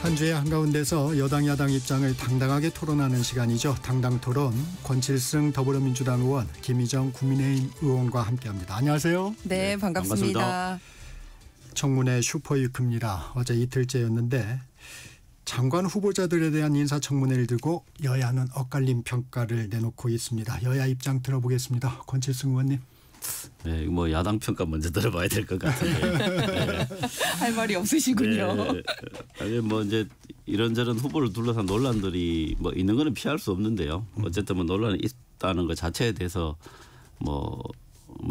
한 주의 한가운데서 여당 야당 입장을 당당하게 토론하는 시간이죠. 당당토론 권칠승 더불어민주당 의원, 김희정 국민의힘 의원과 함께합니다. 안녕하세요. 네, 반갑습니다. 반갑습니다. 청문회 슈퍼위크입니다. 어제 이틀째였는데 장관 후보자들에 대한 인사청문회를 두고 여야는 엇갈린 평가를 내놓고 있습니다. 여야 입장 들어보겠습니다. 권칠승 의원님. 네, 뭐 야당 평가 먼저 들어봐야 될 것 같은데. 네. 할 말이 없으시군요. 네. 아니 뭐 이제 이런저런 후보를 둘러싼 논란들이 뭐 있는 거는 피할 수 없는데요. 어쨌든 뭐 논란이 있다는 것 자체에 대해서 뭐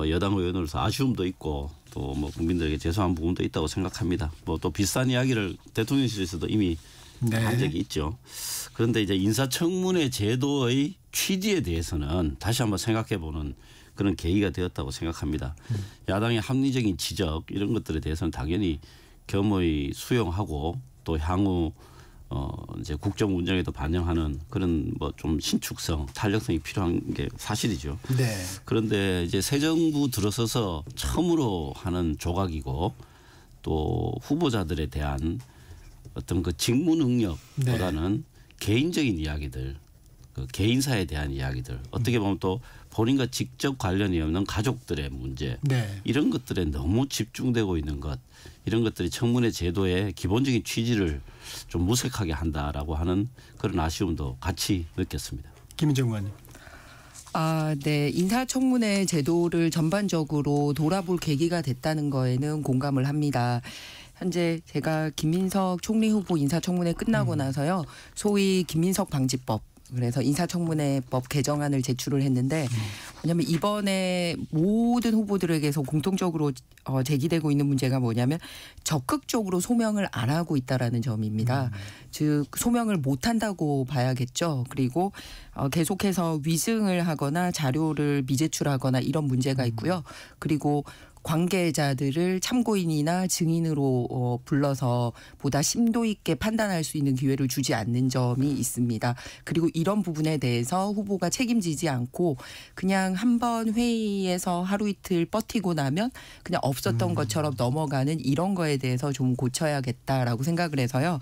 여당 의원으로서 아쉬움도 있고 또 뭐 국민들에게 죄송한 부분도 있다고 생각합니다. 뭐 또 비슷한 이야기를 대통령실에서도 이미 한 적이 있죠. 그런데 이제 인사청문회 제도의 취지에 대해서는 다시 한번 생각해보는 그런 계기가 되었다고 생각합니다. 야당의 합리적인 지적 이런 것들에 대해서는 당연히 겸허히 수용하고 또 향후 이제 국정 운영에도 반영하는 그런 뭐 좀 신축성, 탄력성이 필요한 게 사실이죠. 네. 그런데 이제 새 정부 들어서서 처음으로 하는 조각이고 또 후보자들에 대한 어떤 그 직무 능력보다는 개인적인 이야기들, 그 개인사에 대한 이야기들, 어떻게 보면 또 본인과 직접 관련이 없는 가족들의 문제, 이런 것들에 너무 집중되고 있는 것, 이런 것들이 청문회 제도의 기본적인 취지를 좀 무색하게 한다라고 하는 그런 아쉬움도 같이 느꼈습니다. 김희정 의원님. 네. 인사청문회 제도를 전반적으로 돌아볼 계기가 됐다는 거에는 공감을 합니다. 현재 제가 김민석 총리 후보 인사청문회 끝나고 나서요. 소위 김민석 방지법, 그래서 인사청문회법 개정안을 제출을 했는데 뭐냐면 이번에 모든 후보들에게서 공통적으로 제기되고 있는 문제가 뭐냐면 적극적으로 소명을 안 하고 있다라는 점입니다. 즉 소명을 못 한다고 봐야겠죠. 그리고 계속해서 위증을 하거나 자료를 미제출하거나 이런 문제가 있고요. 그리고 관계자들을 참고인이나 증인으로 불러서 보다 심도 있게 판단할 수 있는 기회를 주지 않는 점이 있습니다. 그리고 이런 부분에 대해서 후보가 책임지지 않고 그냥 한 번 회의에서 하루 이틀 버티고 나면 그냥 없었던 것처럼 넘어가는 이런 거에 대해서 좀 고쳐야겠다라고 생각을 해서요.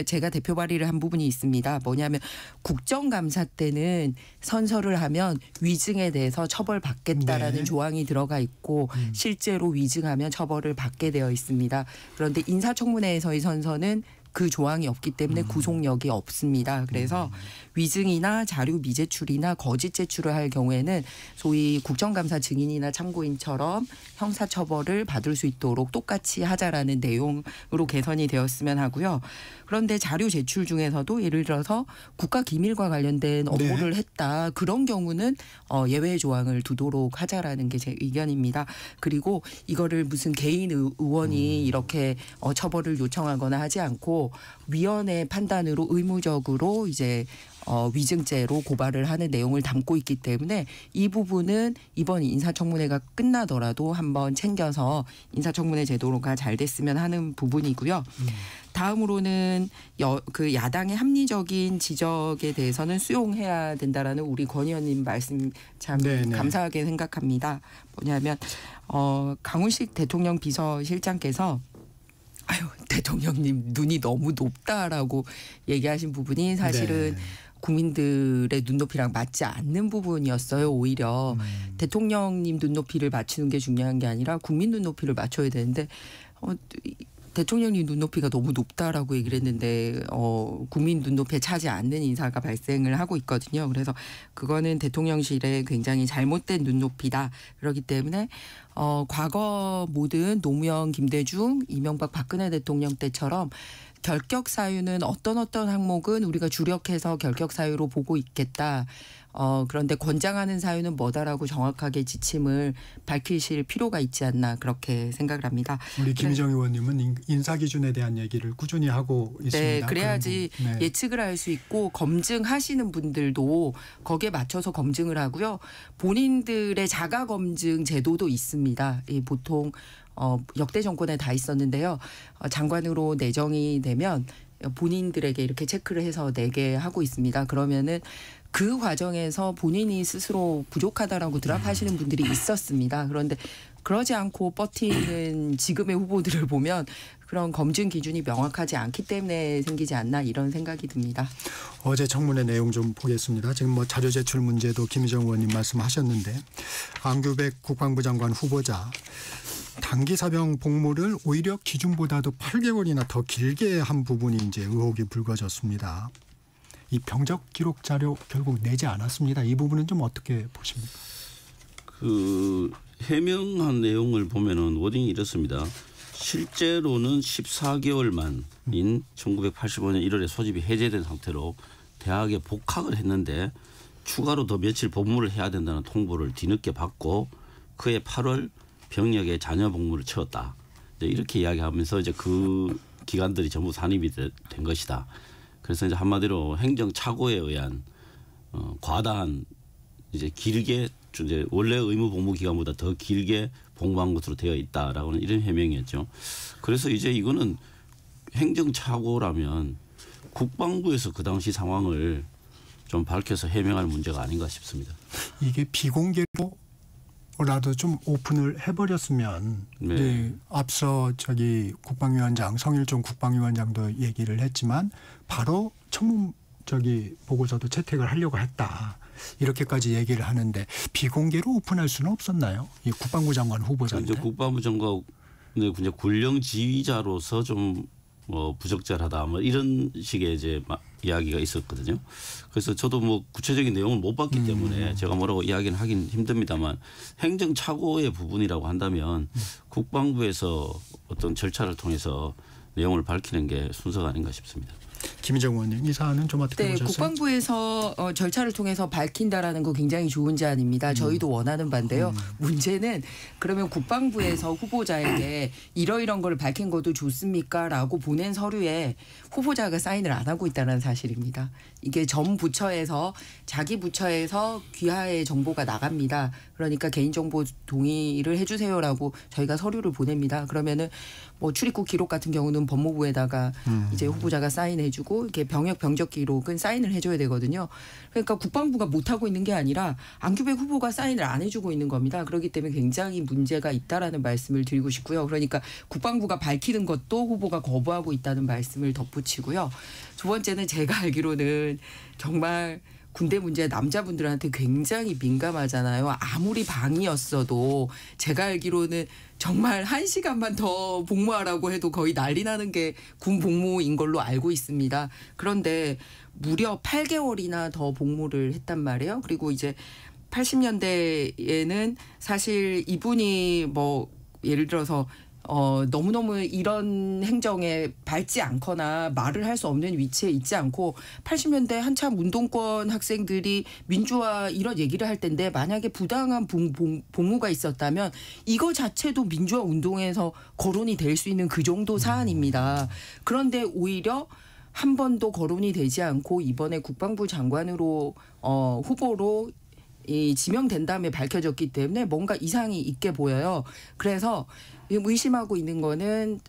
제가 대표 발의를 한 부분이 있습니다. 뭐냐면 국정감사 때는 선서를 하면 위증에 대해서 처벌받겠다라는 조항이 들어가 있고 실제로 위증하면 처벌을 받게 되어 있습니다. 그런데 인사청문회에서의 선서는 그 조항이 없기 때문에 구속력이 없습니다. 그래서 위증이나 자료 미제출이나 거짓 제출을 할 경우에는 소위 국정감사 증인이나 참고인처럼 형사처벌을 받을 수 있도록 똑같이 하자라는 내용으로 개선이 되었으면 하고요. 그런데 자료 제출 중에서도 예를 들어서 국가기밀과 관련된 업무를 했다. 그런 경우는 예외 조항을 두도록 하자라는 게 제 의견입니다. 그리고 이거를 무슨 개인 의원이 이렇게 처벌을 요청하거나 하지 않고 위원회 판단으로 의무적으로 이제 위증죄로 고발을 하는 내용을 담고 있기 때문에 이 부분은 이번 인사청문회가 끝나더라도 한번 챙겨서 인사청문회 제도가 잘 됐으면 하는 부분이고요. 다음으로는 그 야당의 합리적인 지적에 대해서는 수용해야 된다라는 우리 권 의원님 말씀 참 감사하게 생각합니다. 뭐냐면 강훈식 대통령 비서실장께서 대통령님 눈이 너무 높다라고 얘기하신 부분이 사실은 국민들의 눈높이랑 맞지 않는 부분이었어요. 오히려 대통령님 눈높이를 맞추는 게 중요한 게 아니라 국민 눈높이를 맞춰야 되는데 대통령님 눈높이가 너무 높다라고 얘기를 했는데 국민 눈높이에 차지 않는 인사가 발생을 하고 있거든요. 그래서 그거는 대통령실의 굉장히 잘못된 눈높이다. 그렇기 때문에 과거 모든 노무현, 김대중, 이명박, 박근혜 대통령 때처럼 결격 사유는 어떤 항목은 우리가 주력해서 결격 사유로 보고 있겠다. 그런데 권장하는 사유는 뭐다라고 정확하게 지침을 밝히실 필요가 있지 않나 그렇게 생각을 합니다. 우리 김희정 의원님은 인사 기준에 대한 얘기를 꾸준히 하고 있습니다. 네, 그래야지 예측을 할 수 있고 검증하시는 분들도 거기에 맞춰서 검증을 하고요. 본인들의 자가 검증 제도도 있습니다. 보통 역대 정권에 다 있었는데요. 장관으로 내정이 되면 본인들에게 이렇게 체크를 해서 내게 하고 있습니다. 그러면은 그 과정에서 본인이 스스로 부족하다라고 드랍하시는 분들이 있었습니다. 그런데 그러지 않고 버티는 지금의 후보들을 보면 그런 검증 기준이 명확하지 않기 때문에 생기지 않나 이런 생각이 듭니다. 어제 청문회 내용 좀 보겠습니다. 지금 뭐 자료 제출 문제도 김희정 의원님 말씀하셨는데 안규백 국방부 장관 후보자 단기 사병 복무를 오히려 기준보다도 8개월이나 더 길게 한 부분이 이제 의혹이 불거졌습니다. 이 병적 기록 자료 결국 내지 않았습니다. 이 부분은 좀 어떻게 보십니까? 그 해명한 내용을 보면은 워딩이 이렇습니다. 실제로는 14개월 만인 1985년 1월에 소집이 해제된 상태로 대학에 복학을 했는데 추가로 더 며칠 복무를 해야 된다는 통보를 뒤늦게 받고 그해 8월 병력에 잔여 복무를 채웠다. 이렇게 이야기하면서 이제 그 기간들이 전부 산입이 된 것이다. 그래서 이제 한마디로 행정 착오에 의한 과다한 이제 길게 이제 원래 의무 복무 기간보다 더 길게 복무한 것으로 되어 있다라고는 이런 해명이었죠. 그래서 이제 이거는 행정 착오라면 국방부에서 그 당시 상황을 좀 밝혀서 해명할 문제가 아닌가 싶습니다. 이게 비공개로라도 좀 오픈을 해버렸으면 네. 이제 앞서 국방위원장 성일종 국방위원장도 얘기를 했지만 바로 청문 보고서도 채택을 하려고 했다. 이렇게까지 얘기를 하는데 비공개로 오픈할 수는 없었나요? 이 국방부 장관 후보자인데. 이제 국방부 장관의 이제 군령 지휘자로서 좀 부적절하다 뭐 이런 식의 이제 이야기가 있었거든요. 그래서 저도 뭐 구체적인 내용을 못 봤기 때문에 제가 뭐라고 이야기는 하긴 힘듭니다만 행정 착오의 부분이라고 한다면 국방부에서 어떤 절차를 통해서 내용을 밝히는 게 순서가 아닌가 싶습니다. 김희정 의원님 이 사안은 좀 어떻게 보셨어요? 국방부에서 절차를 통해서 밝힌다라는 거 굉장히 좋은 제안입니다. 저희도 원하는 바인데요. 문제는 그러면 국방부에서 후보자에게 이러이런 걸 밝힌 것도 좋습니까? 라고 보낸 서류에 후보자가 사인을 안 하고 있다는 사실입니다. 이게 전 부처에서 자기 부처에서 귀하의 정보가 나갑니다. 그러니까 개인정보 동의를 해주세요라고 저희가 서류를 보냅니다. 그러면은 뭐 출입국 기록 같은 경우는 법무부에다가 이제 후보자가 사인해주고 이렇게 병적 기록은 사인을 해줘야 되거든요. 그러니까 국방부가 못 하고 있는 게 아니라 안규백 후보가 사인을 안 해주고 있는 겁니다. 그렇기 때문에 굉장히 문제가 있다라는 말씀을 드리고 싶고요. 그러니까 국방부가 밝히는 것도 후보가 거부하고 있다는 말씀을 덧붙이고요. 두 번째는 제가 알기로는 정말 군대 문제 남자분들한테 굉장히 민감하잖아요. 아무리 방이었어도 제가 알기로는 정말 1시간만 더 복무하라고 해도 거의 난리 나는 게 군 복무인 걸로 알고 있습니다. 그런데 무려 8개월이나 더 복무를 했단 말이에요. 그리고 이제 80년대에는 사실 이분이 뭐 예를 들어서 너무너무 이런 행정에 밟지 않거나 말을 할 수 없는 위치에 있지 않고 80년대 한참 운동권 학생들이 민주화 이런 얘기를 할 텐데 만약에 부당한 복무가 있었다면 이거 자체도 민주화 운동에서 거론이 될 수 있는 그 정도 사안입니다. 그런데 오히려 한 번도 거론이 되지 않고 이번에 국방부 장관으로 후보로 지명된 다음에 밝혀졌기 때문에 뭔가 이상이 있게 보여요. 그래서 의심하고 있는 거는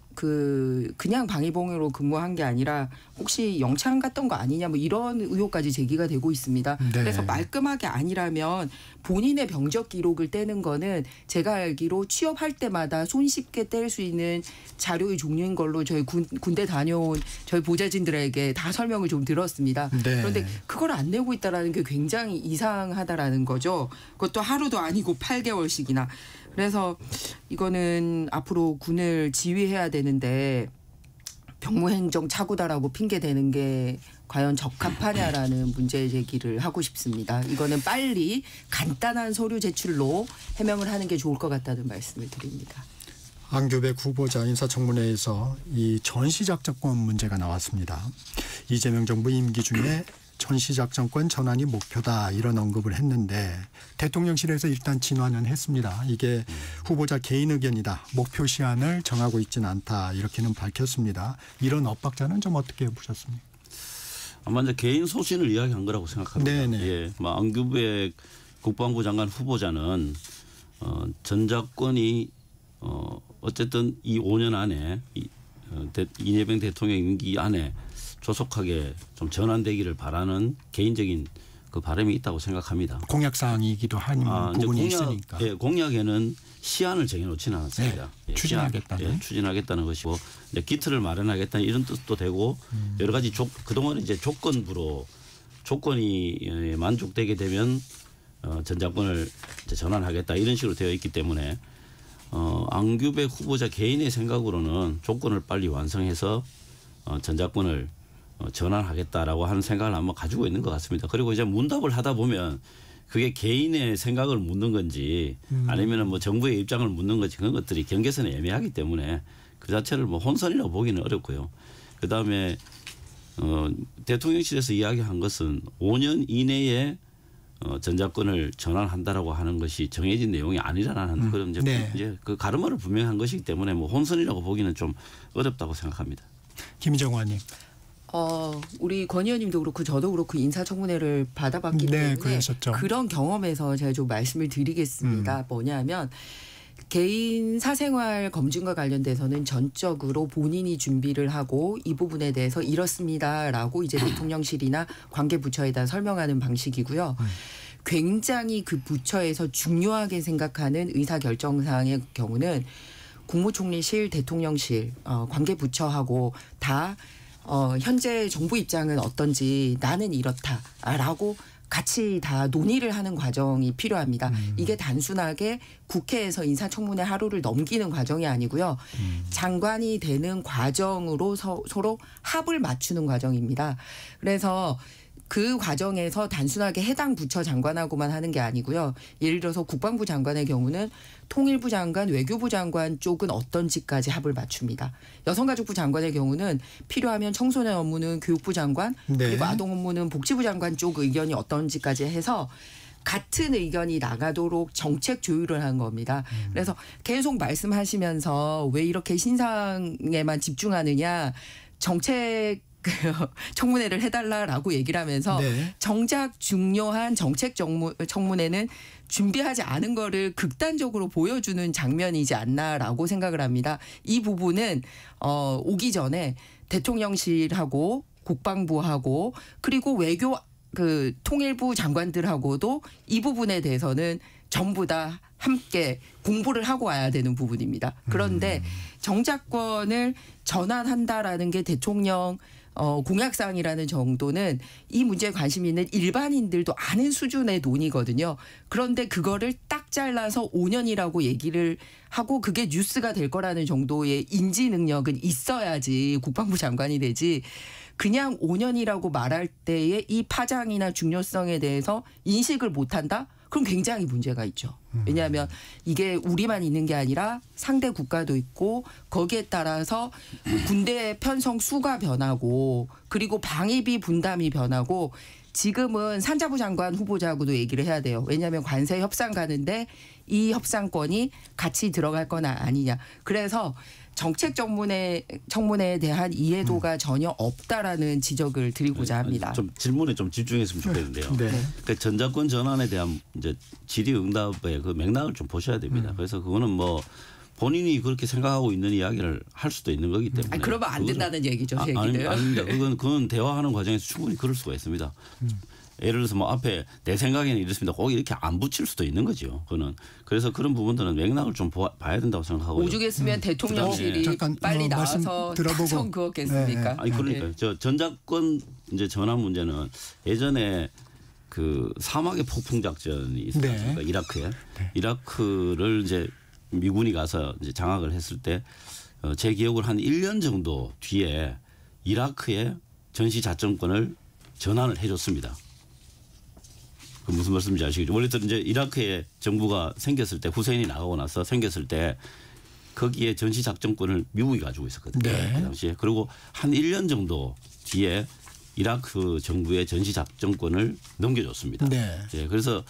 그냥 방위봉으로 근무한 게 아니라 혹시 영창 갔던 거 아니냐 뭐 이런 의혹까지 제기가 되고 있습니다. 네. 그래서 말끔하게 아니라면 본인의 병적 기록을 떼는 거는 제가 알기로 취업할 때마다 손쉽게 뗄 수 있는 자료의 종류인 걸로 저희 군대 다녀온 저희 보좌진들에게 다 설명을 좀 들었습니다. 네. 그런데 그걸 안 내고 있다라는 게 굉장히 이상하다라는 거죠. 그것도 하루도 아니고 8개월씩이나. 그래서 이거는 앞으로 군을 지휘해야 되는데 병무행정 착오다라고 핑계대는 게 과연 적합하냐라는 문제 제기를 하고 싶습니다. 이거는 빨리 간단한 서류 제출로 해명을 하는 게 좋을 것 같다는 말씀을 드립니다. 안규백 후보자 인사청문회에서 이 전시작전권 문제가 나왔습니다. 이재명 정부 임기 중에 전시작전권 전환이 목표다 이런 언급을 했는데 대통령실에서 일단 진화는 했습니다. 이게 후보자 개인 의견이다. 목표 시한을 정하고 있지는 않다. 이렇게는 밝혔습니다. 이런 엇박자는 좀 어떻게 보셨습니까? 아마 이제 개인 소신을 이야기한 거라고 생각합니다. 네네. 예, 안규백 국방부 장관 후보자는 전작권이 어쨌든 이 5년 안에 이재명 대통령 임기 안에 조속하게 좀 전환되기를 바라는 개인적인 그 바람이 있다고 생각합니다. 공약 사항이기도 한 부분이 있으니까. 예, 공약에는 시한을 정해놓지는 않았습니다. 네, 추진하겠다는. 추진하겠다는 것이고 이제 기틀을 마련하겠다는 이런 뜻도 되고 여러 가지 그동안 이제 조건이 만족되게 되면 전작권을 이제 전환하겠다 이런 식으로 되어 있기 때문에 안규백 후보자 개인의 생각으로는 조건을 빨리 완성해서 전작권을 전환하겠다라고 하는 생각을 아마 가지고 있는 것 같습니다. 그리고 이제 문답을 하다 보면 그게 개인의 생각을 묻는 건지 아니면은 뭐 정부의 입장을 묻는 건지 그런 것들이 경계선이 애매하기 때문에 그 자체를 뭐 혼선이라고 보기는 어렵고요. 그 다음에 대통령실에서 이야기한 것은 5년 이내에 전작권을 전환한다라고 하는 것이 정해진 내용이 아니라는 그런 이제 그 가르마를 분명한 것이기 때문에 뭐 혼선이라고 보기는 좀 어렵다고 생각합니다. 김희정 의원님. 우리 권 의원님도 그렇고 저도 그렇고 인사청문회를 받아봤기 때문에 그러셨죠. 그런 경험에서 제가 좀 말씀을 드리겠습니다. 뭐냐면 개인 사생활 검증과 관련돼서는 전적으로 본인이 준비를 하고 이 부분에 대해서 이렇습니다라고 이제 대통령실이나 관계 부처에다 설명하는 방식이고요. 굉장히 그 부처에서 중요하게 생각하는 의사결정사항의 경우는 국무총리실, 대통령실, 관계 부처하고 다 현재 정부 입장은 어떤지 나는 이렇다라고 같이 다 논의를 하는 과정이 필요합니다. 이게 단순하게 국회에서 인사청문회 하루를 넘기는 과정이 아니고요. 장관이 되는 과정으로 서로 합을 맞추는 과정입니다. 그래서 그 과정에서 단순하게 해당 부처 장관하고만 하는 게 아니고요. 예를 들어서 국방부 장관의 경우는 통일부 장관, 외교부 장관 쪽은 어떤지까지 합을 맞춥니다. 여성가족부 장관의 경우는 필요하면 청소년 업무는 교육부 장관, 그리고 아동 업무는 복지부 장관 쪽 의견이 어떤지까지 해서 같은 의견이 나가도록 정책 조율을 한 겁니다. 그래서 계속 말씀하시면서 왜 이렇게 신상에만 집중하느냐, 정책 청문회를 해달라라고 얘기를 하면서 정작 중요한 정책 청문회는 준비하지 않은 거를 극단적으로 보여주는 장면이지 않나라고 생각을 합니다. 이 부분은 오기 전에 대통령실하고 국방부하고 그리고 외교 통일부 장관들하고도 이 부분에 대해서는 전부 다 함께 공부를 하고 와야 되는 부분입니다. 그런데 정작권을 전환한다라는 게 대통령 공약사항이라는 정도는 이 문제에 관심 있는 일반인들도 아는 수준의 논의거든요. 그런데 그거를 딱 잘라서 5년이라고 얘기를 하고 그게 뉴스가 될 거라는 정도의 인지 능력은 있어야지 국방부 장관이 되지. 그냥 5년이라고 말할 때의 이 파장이나 중요성에 대해서 인식을 못한다? 그럼 굉장히 문제가 있죠. 왜냐하면 이게 우리만 있는 게 아니라 상대 국가도 있고 거기에 따라서 군대 편성 수가 변하고 그리고 방위비 분담이 변하고 지금은 산자부 장관 후보자하고도 얘기를 해야 돼요. 왜냐하면 관세 협상 가는데 이 협상권이 같이 들어갈 거나 아니냐. 그래서 정책 청문회에 대한 이해도가 전혀 없다라는 지적을 드리고자 합니다. 좀 질문에 좀 집중했으면 좋겠는데요. 그러니까 전작권 전환에 대한 이제 질의응답의 그 맥락을 좀 보셔야 됩니다. 그래서 그거는 뭐 본인이 그렇게 생각하고 있는 이야기를 할 수도 있는 거기 때문에. 그러면 안 된다는 얘기죠, 제 얘기는. 아닙니다. 그건 대화하는 과정에서 충분히 그럴 수가 있습니다. 예를 들어서 뭐 앞에 내 생각에는 이렇습니다. 꼭 이렇게 안 붙일 수도 있는 거죠. 그거는. 그래서 그런 부분들은 맥락을 좀 봐야 된다고 생각하고요. 오죽했으면 대통령실이 빨리 나와서 성 그었겠습니까? 아니 그러니까요. 저 전작권 이제 전환 문제는 예전에 그 사막의 폭풍 작전이 있었습니까? 이라크에. 이라크를 이제 미군이 가서 이제 장악을 했을 때 제 기억으로 한 1년 정도 뒤에 이라크의 전시 작전권을 전환을 해줬습니다. 그 무슨 말씀인지 아시겠죠? 원래 이제 이라크의 정부가 생겼을 때 후세인이 나가고 나서 생겼을 때 거기에 전시 작전권을 미국이 가지고 있었거든요. 그 당시에. 그리고 한 1년 정도 뒤에 이라크 정부의 전시 작전권을 넘겨줬습니다. 예, 그래서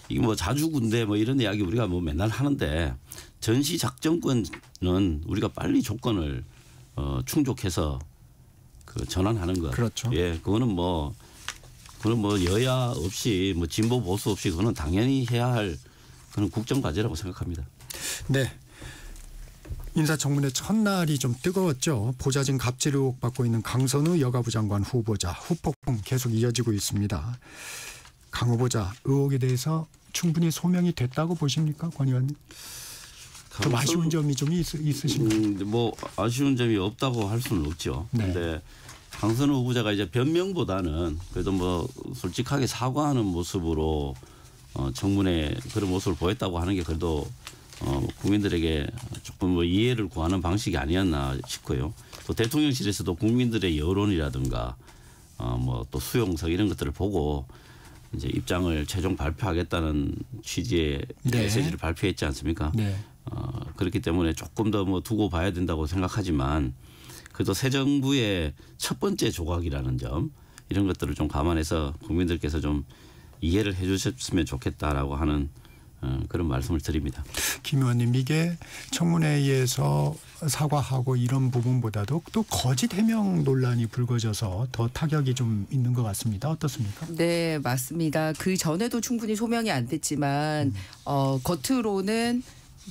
이게 뭐 자주 군대 뭐 이런 이야기 우리가 뭐 맨날 하는데 전시 작전권은 우리가 빨리 조건을 충족해서 그 전환하는 것. 그렇죠. 예, 그거는 뭐 여야 없이 뭐 진보 보수 없이 그거는 당연히 해야 할 그런 국정 과제라고 생각합니다. 네. 인사청문회 첫날이 좀 뜨거웠죠. 보좌진 갑질 의혹 받고 있는 강선우 여가부 장관 후보자 후폭풍 계속 이어지고 있습니다. 강 후보자 의혹에 대해서 충분히 소명이 됐다고 보십니까, 권 의원님? 좀 아쉬운 점이 좀 있으십니까? 뭐 아쉬운 점이 없다고 할 수는 없죠. 그런데 네. 강선우 후보자가 이제 변명보다는 그래도 뭐 솔직하게 사과하는 모습으로 청문회 그런 모습을 보였다고 하는 게 그래도 국민들에게 조금 뭐 이해를 구하는 방식이 아니었나 싶고요. 또 대통령실에서도 국민들의 여론이라든가 뭐 또 수용성 이런 것들을 보고 이제 입장을 최종 발표하겠다는 취지의 네. 메시지를 발표했지 않습니까? 네. 그렇기 때문에 조금 더 뭐 두고 봐야 된다고 생각하지만 그래도 새 정부의 첫 번째 조각이라는 점 이런 것들을 좀 감안해서 국민들께서 좀 이해를 해 주셨으면 좋겠다라고 하는 그런 말씀을 드립니다. 김 의원님, 이게 청문회에서 사과하고 이런 부분보다도 또 거짓 해명 논란이 불거져서 더 타격이 좀 있는 것 같습니다. 어떻습니까? 네, 맞습니다. 그 전에도 충분히 소명이 안 됐지만 겉으로는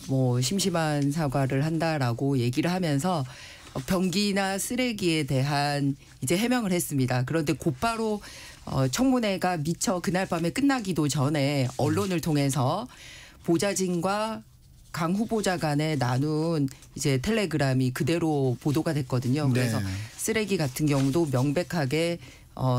뭐 심심한 사과를 한다라고 얘기를 하면서 변기나 쓰레기에 대한 이제 해명을 했습니다. 그런데 곧바로 청문회가 미처 그날 밤에 끝나기도 전에 언론을 통해서 보좌진과 강 후보자 간에 나눈 이제 텔레그램이 그대로 보도가 됐거든요. 그래서 네. 쓰레기 같은 경우도 명백하게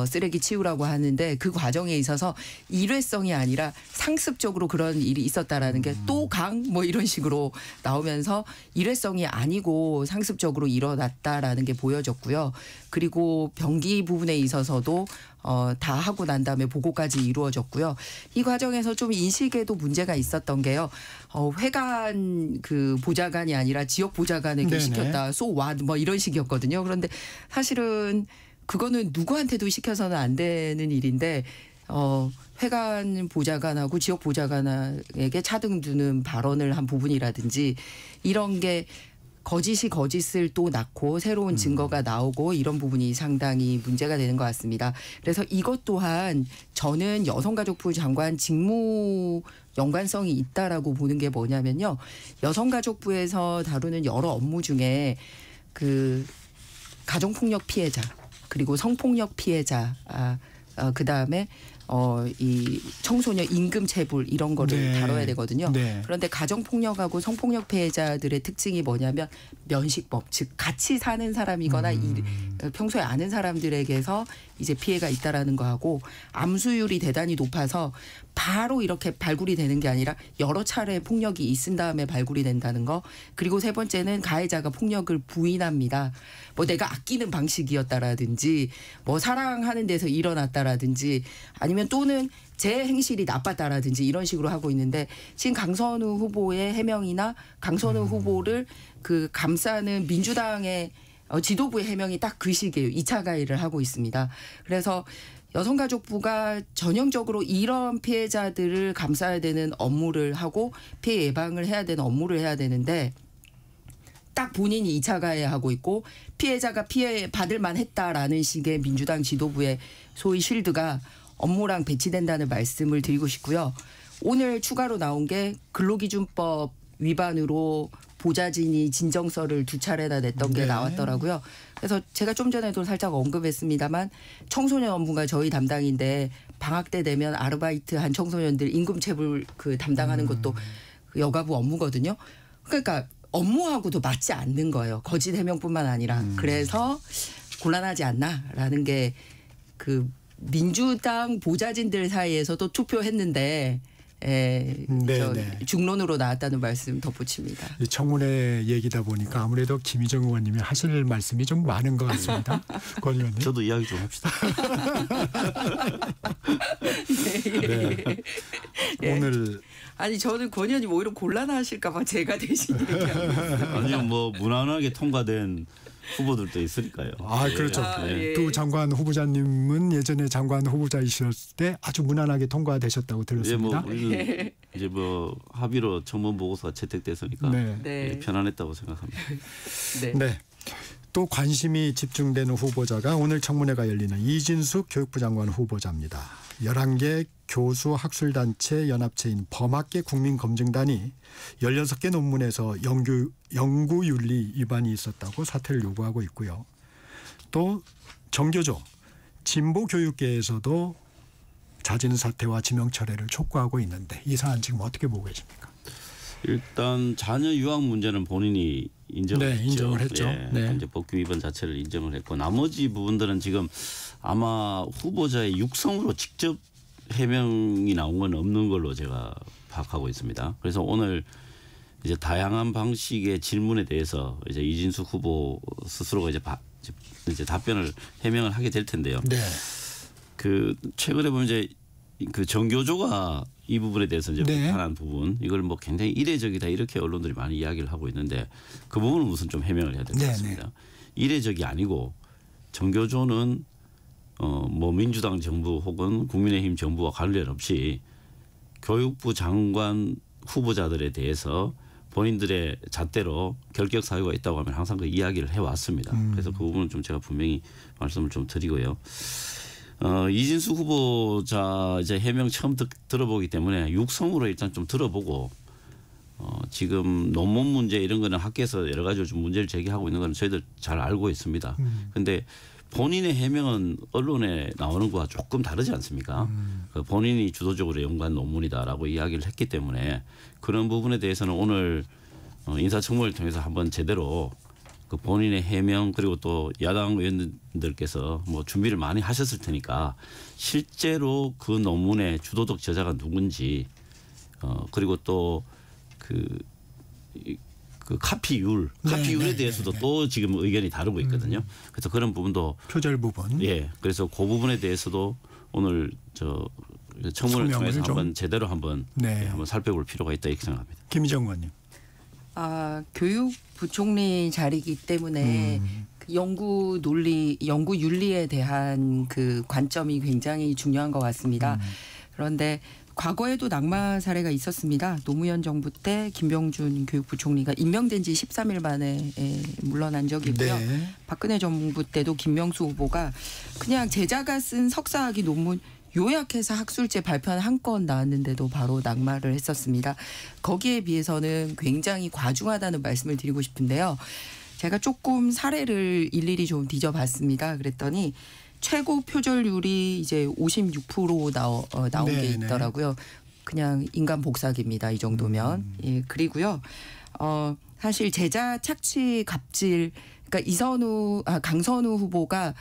쓰레기 치우라고 하는데 그 과정에 있어서 일회성이 아니라 상습적으로 그런 일이 있었다라는 게 또 강 뭐 이런 식으로 나오면서 일회성이 아니고 상습적으로 일어났다라는 게 보여졌고요. 그리고 변기 부분에 있어서도 다 하고 난 다음에 보고까지 이루어졌고요. 이 과정에서 좀 인식에도 문제가 있었던 게요. 회관 그 보좌관이 아니라 지역 보좌관에게 네네. 시켰다. So what 뭐 이런 식이었거든요. 그런데 사실은 그거는 누구한테도 시켜서는 안 되는 일인데 회관 보좌관하고 지역 보좌관에게 차등 두는 발언을 한 부분이라든지 이런 게 거짓이 거짓을 또 낳고 새로운 증거가 나오고 이런 부분이 상당히 문제가 되는 것 같습니다. 그래서 이것 또한 저는 여성가족부 장관 직무 연관성이 있다라고 보는 게 뭐냐면요. 여성가족부에서 다루는 여러 업무 중에 그 가정폭력 피해자 그리고 성폭력 피해자 그다음에 이 청소년 임금 체불 이런 거를 네. 다뤄야 되거든요. 네. 그런데 가정폭력하고 성폭력 피해자들의 특징이 뭐냐면 면식법 즉 같이 사는 사람이거나 평소에 아는 사람들에게서 이제 피해가 있다라는 거하고 암수율이 대단히 높아서 바로 이렇게 발굴이 되는 게 아니라 여러 차례 폭력이 있은 다음에 발굴이 된다는 거. 그리고 세 번째는 가해자가 폭력을 부인합니다. 뭐 내가 아끼는 방식이었다라든지 뭐 사랑하는 데서 일어났다라든지 아니면 또는 제 행실이 나빴다라든지 이런 식으로 하고 있는데 지금 강선우 후보의 해명이나 강선우 후보를 그 감싸는 민주당의 지도부의 해명이 딱 그 시기에요. 2차 가해를 하고 있습니다. 그래서 여성가족부가 전형적으로 이런 피해자들을 감싸야 되는 업무를 하고 피해 예방을 해야 되는 업무를 해야 되는데 딱 본인이 2차 가해하고 있고 피해자가 피해 받을 만했다라는 식의 민주당 지도부의 소위 쉴드가 업무랑 배치된다는 말씀을 드리고 싶고요. 오늘 추가로 나온 게 근로기준법 위반으로 보좌진이 진정서를 2차례나 냈던 게 네. 나왔더라고요. 그래서 제가 좀 전에도 살짝 언급했습니다만 청소년 업무가 저희 담당인데 방학 때 되면 아르바이트한 청소년들 임금체불 그 담당하는 것도 그 여가부 업무거든요. 그러니까 업무하고도 맞지 않는 거예요. 거짓 해명뿐만 아니라. 그래서 곤란하지 않나라는 게 그 민주당 보좌진들 사이에서도 투표했는데 중론으로 나왔다는 말씀 덧붙입니다. 이 청문회 얘기다 보니까 아무래도 김희정 의원님이 하실 말씀이 좀 많은 것 같습니다. 권 의원님. 저도 이야기 좀 합시다. 네. 오늘 아니 저는 권 의원님 오히려 곤란하실까 봐 제가 대신 얘기하고 아니요 뭐 무난하게 통과된 후보들도 있으니까요. 그렇죠. 예. 두 장관 후보자님은 예전에 장관 후보자이셨을 때 아주 무난하게 통과되셨다고 들었습니다. 이제 뭐 합의로 청문 보고서가 채택됐으니까 네. 편안했다고 생각합니다. 네. 또 관심이 집중되는 후보자가 오늘 청문회가 열리는 이진숙 교육부 장관 후보자입니다. 11개 교수 학술단체 연합체인 범학계 국민검증단이 16개 논문에서 연구윤리 위반이 있었다고 사퇴를 요구하고 있고요. 또 정교조 진보교육계에서도 자진 사퇴와 지명 철회를 촉구하고 있는데 이 사안 지금 어떻게 보고 계십니까? 일단 자녀 유학 문제는 본인이 인정을 했죠. 인정을 했죠. 네. 이제 법규 위반 자체를 인정을 했고 나머지 부분들은 지금 아마 후보자의 육성으로 직접 해명이 나온 건 없는 걸로 제가 파악하고 있습니다. 그래서 오늘 이제 다양한 방식의 질문에 대해서 이제 이진숙 후보 스스로가 이제 답변을 해명을 하게 될 텐데요. 네. 그 최근에 보면 이제 그 정교조가 이 부분에 대해서 이제 네. 비판한 부분 이걸 뭐 굉장히 이례적이다 이렇게 언론들이 많이 이야기를 하고 있는데 그 부분은 우선 좀 해명을 해야 될 것 같습니다. 이례적이 아니고 정교조는 뭐 민주당 정부 혹은 국민의힘 정부와 관련 없이 교육부 장관 후보자들에 대해서 본인들의 잣대로 결격 사유가 있다고 하면 항상 그 이야기를 해왔습니다. 그래서 그 부분은 좀 제가 분명히 말씀을 좀 드리고요. 이진숙 후보자 이제 해명 처음 들어보기 때문에 육성으로 일단 좀 들어보고 지금 논문 문제 이런 거는 학계에서 여러 가지로 좀 문제를 제기하고 있는 건 저희들 잘 알고 있습니다. 그런데 본인의 해명은 언론에 나오는 거와 조금 다르지 않습니까? 그 본인이 주도적으로 연구한 논문이다라고 이야기를 했기 때문에 그런 부분에 대해서는 오늘 인사청문회를 통해서 한번 제대로 그 본인의 해명 그리고 또 야당 의원들께서 뭐 준비를 많이 하셨을 테니까 실제로 그 논문의 주도적 저자가 누군지 그리고 또 그 카피율에 대해서도 또 지금 의견이 다르고 있거든요. 그래서 그런 부분도 표절 부분. 예. 그래서 그 부분에 대해서도 오늘 청문회를 통해서 한번 제대로 한번 살펴볼 필요가 있다 이렇게 생각합니다. 김희정 의원님. 교육부총리 자리이기 때문에 그 연구 윤리에 대한 그 관점이 굉장히 중요한 것 같습니다. 그런데 과거에도 낙마 사례가 있었습니다. 노무현 정부 때 김병준 교육부총리가 임명된 지 13일 만에 물러난 적이 있고요. 네. 박근혜 정부 때도 김명수 후보가 그냥 제자가 쓴 석사학위 논문 요약해서 학술제 발표한 한 건 나왔는데도 바로 낙마를 했었습니다. 거기에 비해서는 굉장히 과중하다는 말씀을 드리고 싶은데요. 제가 조금 사례를 일일이 좀 뒤져봤습니다. 그랬더니 최고 표절률이 이제 56% 나온 게 있더라고요. 그냥 인간 복사기입니다. 이 정도면. 예, 그리고요. 사실 제자 착취 갑질 그러니까 강선우 후보가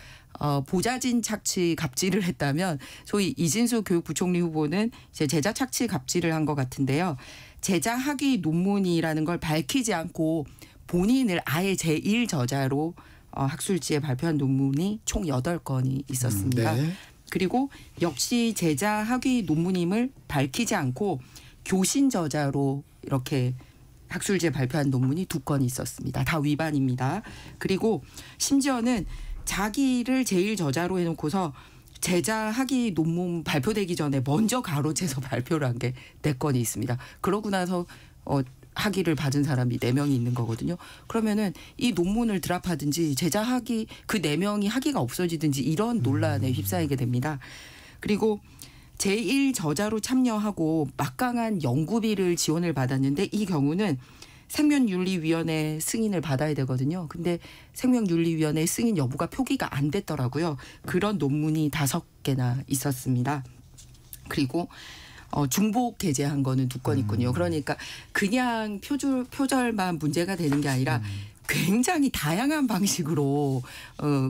보좌진 착취 갑질을 했다면 소위 이진숙 교육부총리 후보는 이제 제자 착취 갑질을 한 것 같은데요. 제자 학위 논문이라는 걸 밝히지 않고 본인을 아예 제1저자로 학술지에 발표한 논문이 총 8건이 있었습니다. 네. 그리고 역시 제자 학위 논문임을 밝히지 않고 교신 저자로 이렇게 학술지에 발표한 논문이 2건이 있었습니다. 다 위반입니다. 그리고 심지어는 자기를 제1저자로 해놓고서 제자 학위 논문 발표되기 전에 먼저 가로채서 발표를 한 게 4건이 있습니다. 그러고 나서 학위를 받은 사람이 4명이 있는 거거든요. 그러면은 이 논문을 드랍하든지 제자 학위 그 4명이 학위가 없어지든지 이런 논란에 휩싸이게 됩니다. 그리고 제1저자로 참여하고 막강한 연구비를 지원을 받았는데 이 경우는 생명윤리위원회 승인을 받아야 되거든요. 근데 생명윤리위원회 승인 여부가 표기가 안 됐더라고요. 그런 논문이 5개나 있었습니다. 그리고 중복 게재한 거는 2건 있군요. 그러니까 그냥 표절만 문제가 되는 게 아니라 굉장히 다양한 방식으로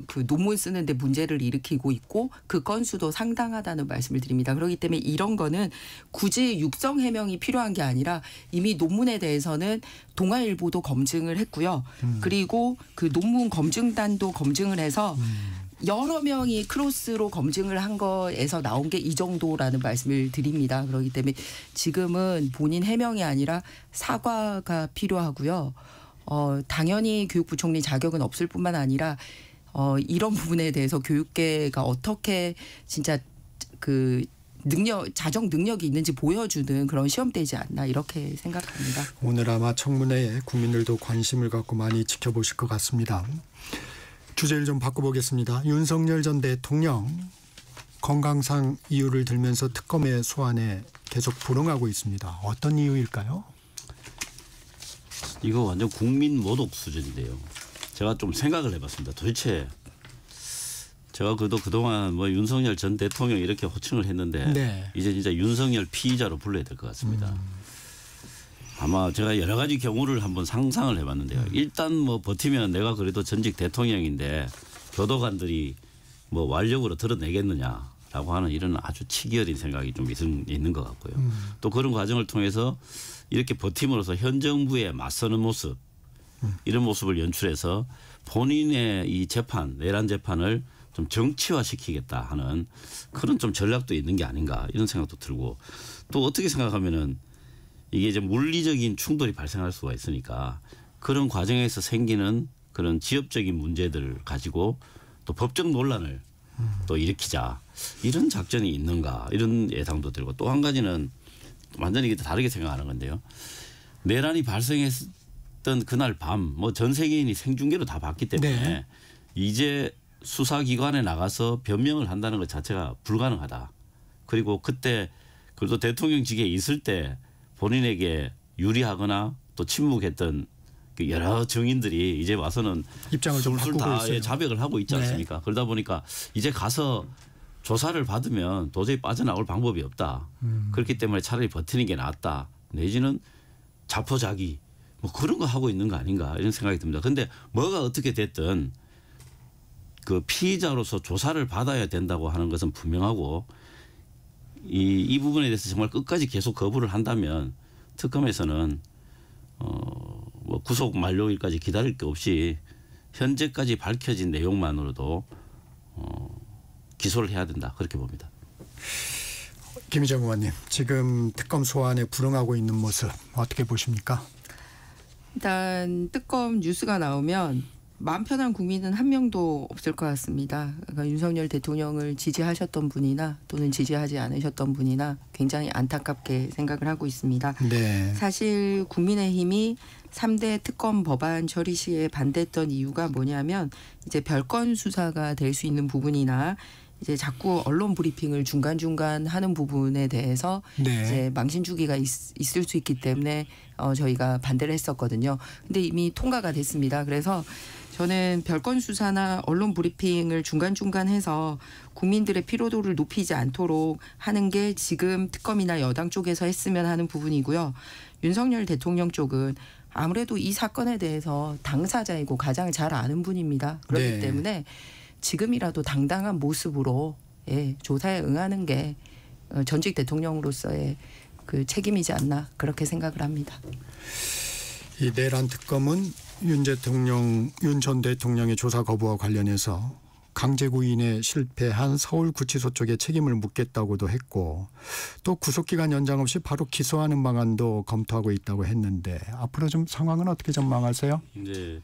그 논문 쓰는데 문제를 일으키고 있고 그 건수도 상당하다는 말씀을 드립니다. 그렇기 때문에 이런 거는 굳이 육성 해명이 필요한 게 아니라 이미 논문에 대해서는 동아일보도 검증을 했고요. 그리고 그 논문 검증단도 검증을 해서 여러 명이 크로스로 검증을 한 거에서 나온 게 이 정도라는 말씀을 드립니다. 그렇기 때문에 지금은 본인 해명이 아니라 사과가 필요하고요. 당연히 교육부총리 자격은 없을 뿐만 아니라 이런 부분에 대해서 교육계가 어떻게 진짜 그 자정 능력이 있는지 보여주는 그런 시험대이지 않나 이렇게 생각합니다. 오늘 아마 청문회에 국민들도 관심을 갖고 많이 지켜보실 것 같습니다. 주제를 좀 바꿔보겠습니다. 윤석열 전 대통령 건강상 이유를 들면서 특검의 소환에 계속 불응하고 있습니다. 어떤 이유일까요? 이거 완전 국민 모독 수준인데요. 제가 좀 생각을 해봤습니다. 도대체 제가 그동안 뭐 윤석열 전 대통령 이렇게 호칭을 했는데 네. 이제 진짜 윤석열 피의자로 불러야 될 것 같습니다. 아마 제가 여러 가지 경우를 한번 상상을 해봤는데요. 일단 뭐 버티면 내가 그래도 전직 대통령인데 교도관들이 뭐 완력으로 드러내겠느냐라고 하는 이런 아주 치기 어린 생각이 좀 있는 것 같고요. 또 그런 과정을 통해서 이렇게 버팀으로써 현 정부에 맞서는 모습 이런 모습을 연출해서 본인의 이 재판 내란 재판을 좀 정치화시키겠다 하는 그런 좀 전략도 있는 게 아닌가 이런 생각도 들고 또 어떻게 생각하면은 이게 이제 물리적인 충돌이 발생할 수가 있으니까 그런 과정에서 생기는 그런 지역적인 문제들을 가지고 또 법적 논란을 또 일으키자 이런 작전이 있는가 이런 예상도 들고 또 한 가지는 완전히 다르게 생각하는 건데요. 내란이 발생했던 그날 밤 뭐 전 세계인이 생중계로 다 봤기 때문에 네. 이제 수사기관에 나가서 변명을 한다는 것 자체가 불가능하다. 그리고 그때 그래도 대통령직에 있을 때 본인에게 유리하거나 또 침묵했던 그 여러 증인들이 이제 와서는 입장을 좀 술술 바꾸고 다 있어요. 자백을 하고 있지 않습니까? 네. 그러다 보니까 이제 가서 조사를 받으면 도저히 빠져나올 방법이 없다. 그렇기 때문에 차라리 버티는 게 낫다. 내지는 자포자기 뭐 그런 거 하고 있는 거 아닌가 이런 생각이 듭니다. 그런데 뭐가 어떻게 됐든 그 피의자로서 조사를 받아야 된다고 하는 것은 분명하고 이 부분에 대해서 정말 끝까지 계속 거부를 한다면 특검에서는 뭐 구속 만료일까지 기다릴 게 없이 현재까지 밝혀진 내용만으로도 기소를 해야 된다 그렇게 봅니다. 김희정 의원님, 지금 특검 소환에 불응하고 있는 모습 어떻게 보십니까? 일단 특검 뉴스가 나오면 마음 편한 국민은 한 명도 없을 것 같습니다. 그러니까 윤석열 대통령을 지지하셨던 분이나 또는 지지하지 않으셨던 분이나 굉장히 안타깝게 생각을 하고 있습니다. 네. 사실 국민의힘이 3대 특검 법안 처리 시에 반대했던 이유가 뭐냐면 이제 별건 수사가 될 수 있는 부분이나 이제 자꾸 언론 브리핑을 중간중간 하는 부분에 대해서 네. 이제 망신 주기가 있을 수 있기 때문에 저희가 반대를 했었거든요. 근데 이미 통과가 됐습니다. 그래서 저는 별건 수사나 언론 브리핑을 중간중간 해서 국민들의 피로도를 높이지 않도록 하는 게 지금 특검이나 여당 쪽에서 했으면 하는 부분이고요. 윤석열 대통령 쪽은 아무래도 이 사건에 대해서 당사자이고 가장 잘 아는 분입니다. 그렇기 네. 때문에 지금이라도 당당한 모습으로 조사에 응하는 게 전직 대통령으로서의 그 책임이지 않나 그렇게 생각을 합니다. 이 내란 특검은 윤 전 대통령의 조사 거부와 관련해서 강제구인에 실패한 서울구치소 쪽에 책임을 묻겠다고도 했고 또 구속기간 연장 없이 바로 기소하는 방안도 검토하고 있다고 했는데 앞으로 좀 상황은 어떻게 전망하세요? 이제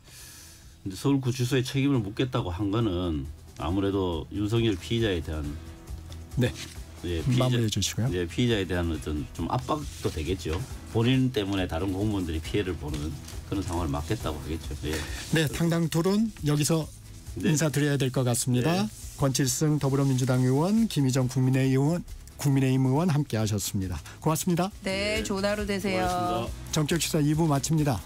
서울구치소에 책임을 묻겠다고 한 거는 아무래도 윤석열 피의자에 대한 네. 마무리해 주시고요. 이제 피의자에 대한 어떤 좀 압박도 되겠죠. 본인 때문에 다른 공무원들이 피해를 보는 그런 상황을 막겠다고 하겠죠. 예. 네, 당당 토론 여기서 인사드려야 될 것 같습니다. 네. 권칠승 더불어민주당 의원, 김희정 국민의힘 의원 함께 하셨습니다. 고맙습니다. 네, 좋은 하루 되세요. 고맙습니다. 정격시사 2부 마칩니다.